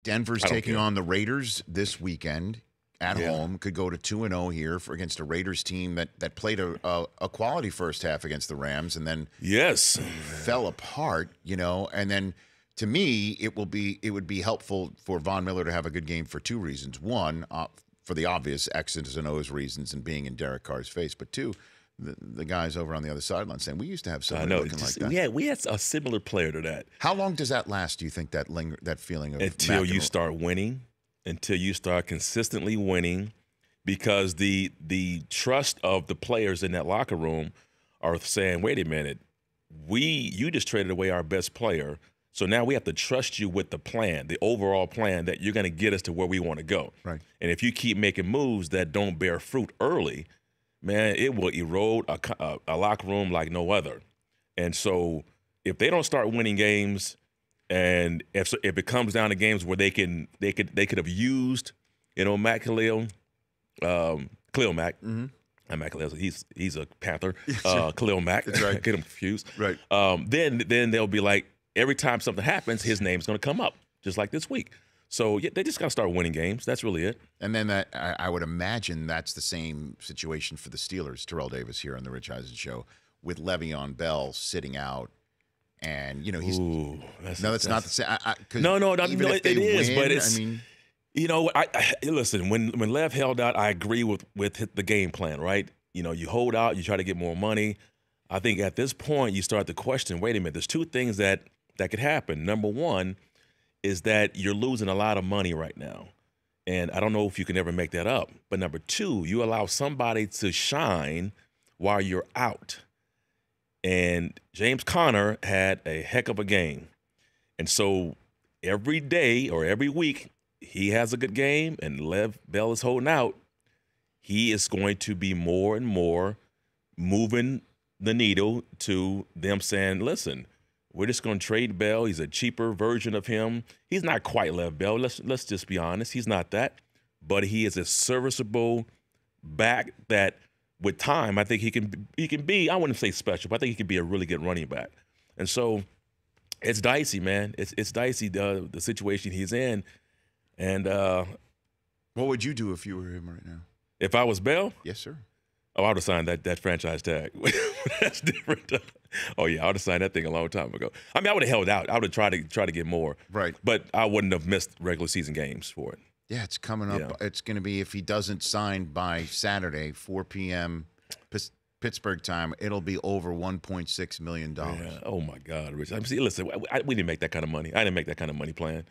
Denver's taking on the Raiders this weekend at home. Could go to 2-0 here against a Raiders team that played a quality first half against the Rams and then fell apart, and then to me it would be helpful for Von Miller to have a good game for two reasons. One, for the obvious X's and O's reasons and being in Derek Carr's face, but two, the guys over on the other sideline saying we used to have somebody looking like that. Yeah, we had a similar player to that. How long does that last, do you think, that feeling of until you start winning, until you start consistently winning, because the trust of the players in that locker room are saying, wait a minute, you just traded away our best player, so now we have to trust you with the plan, the overall plan that you're going to get us to where we want to go. Right. And if you keep making moves that don't bear fruit early, man, it will erode a locker room like no other. And so if they don't start winning games, and if it comes down to games where they could have used, Matt Khalil, Khalil Mack. Mm-hmm. Matt Khalil, he's a Panther. Khalil Mack. That's right. Get him confused. Right. Then they'll be like, every time something happens, his name's going to come up, just like this week. So they just got to start winning games. That's really it. And then I would imagine that's the same situation for the Steelers. Terrell Davis here on the Rich Eisen Show with Le'Veon Bell sitting out, and he's that's not the same. No, it is, win, but it's. Listen, when Lev held out, I agree with the game plan, right? You hold out, you try to get more money. I think at this point you start to question. Wait a minute, there's two things that could happen. Number one is that you're losing a lot of money right now. And I don't know if you can ever make that up. But number two, you allow somebody to shine while you're out. And James Conner had a heck of a game. And so every day or every week he has a good game and Lev Bell is holding out, he is going to be more and more moving the needle to them saying, listen, we're just going to trade Bell. He's a cheaper version of him. He's not quite Lev Bell. Let's just be honest. He's not that. But he is a serviceable back that, with time, I think he can be, I wouldn't say special, but I think he can be a really good running back. And so it's dicey, man. It's dicey, the situation he's in. And what would you do if you were him right now? If I was Bell? Yes, sir. Oh, I would have signed that franchise tag. That's different. Oh, yeah, I would have signed that thing a long time ago. I mean, I would have held out. I would have tried to get more. Right. But I wouldn't have missed regular season games for it. Yeah, it's coming up. Yeah. It's going to be, if he doesn't sign by Saturday, 4 p.m. Pittsburgh time, it'll be over $1.6 million. Yeah. Oh, my God, Rich. Listen, we didn't make that kind of money. I didn't make that kind of money plan.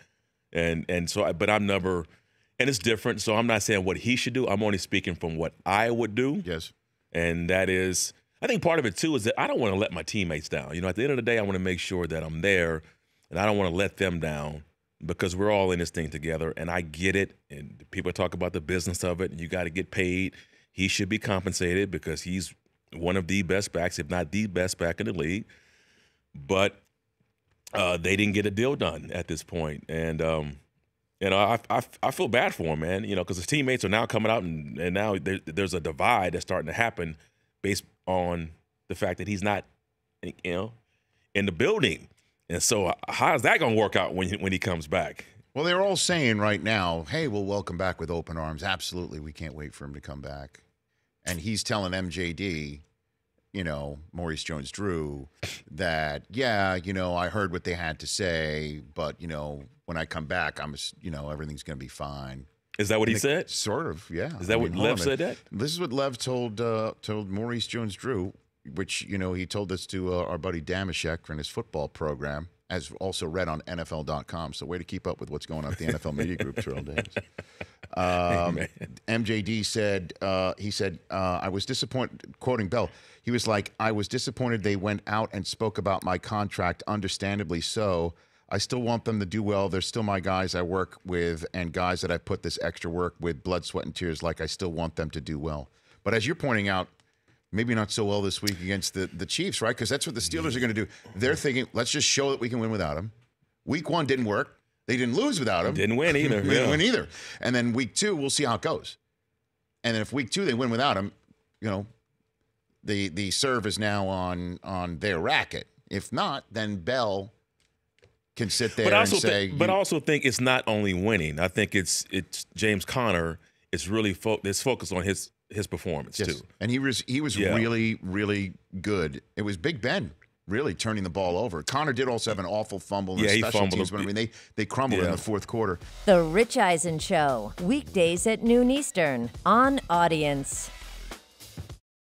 And so, but I'm never – and it's different, so I'm not saying what he should do. I'm only speaking from what I would do. Yes. And that is, I think part of it, too, is that I don't want to let my teammates down. At the end of the day, I want to make sure that I'm there, and I don't want to let them down because we're all in this thing together, and I get it. And people talk about the business of it, and you got to get paid. He should be compensated because he's one of the best backs, if not the best back in the league. But they didn't get a deal done at this point. And, I feel bad for him, man, because his teammates are now coming out and now there's a divide that's starting to happen based on the fact that he's not, in the building. And so how's that going to work out when he comes back? Well, they're all saying right now, hey, we'll welcome back with open arms. Absolutely, we can't wait for him to come back. And he's telling MJD, Maurice Jones-Drew, that, I heard what they had to say, but, when I come back, everything's going to be fine. Is that what he said? Sort of, yeah. Is that what Lev said that? This is what Lev told Maurice Jones-Drew, which, he told this to our buddy Damashek in his football program, as also read on NFL.com. So way to keep up with what's going on at the NFL Media Group, Terrell Davis. MJD said, I was disappointed, quoting Bell, he was like, I was disappointed they went out and spoke about my contract, understandably so. I still want them to do well. They're still my guys I work with and guys that I put this extra work with, blood, sweat, and tears, like I still want them to do well. But as you're pointing out, maybe not so well this week against the Chiefs, right? Because that's what the Steelers are going to do. They're thinking, let's just show that we can win without him. Week 1 didn't work. They didn't lose without him. Didn't win either. Didn't win either. And then week 2, we'll see how it goes. And then if week 2 they win without him, the serve is now on their racket. If not, then Bell can sit there and say. But I also think it's not only winning. I think it's James Conner is really focused on his performance too. And he was really, really good. It was Big Ben really turning the ball over. Conner did also have an awful fumble in the special teams, but I mean they crumbled in the fourth quarter. The Rich Eisen Show, weekdays at noon Eastern on Audience.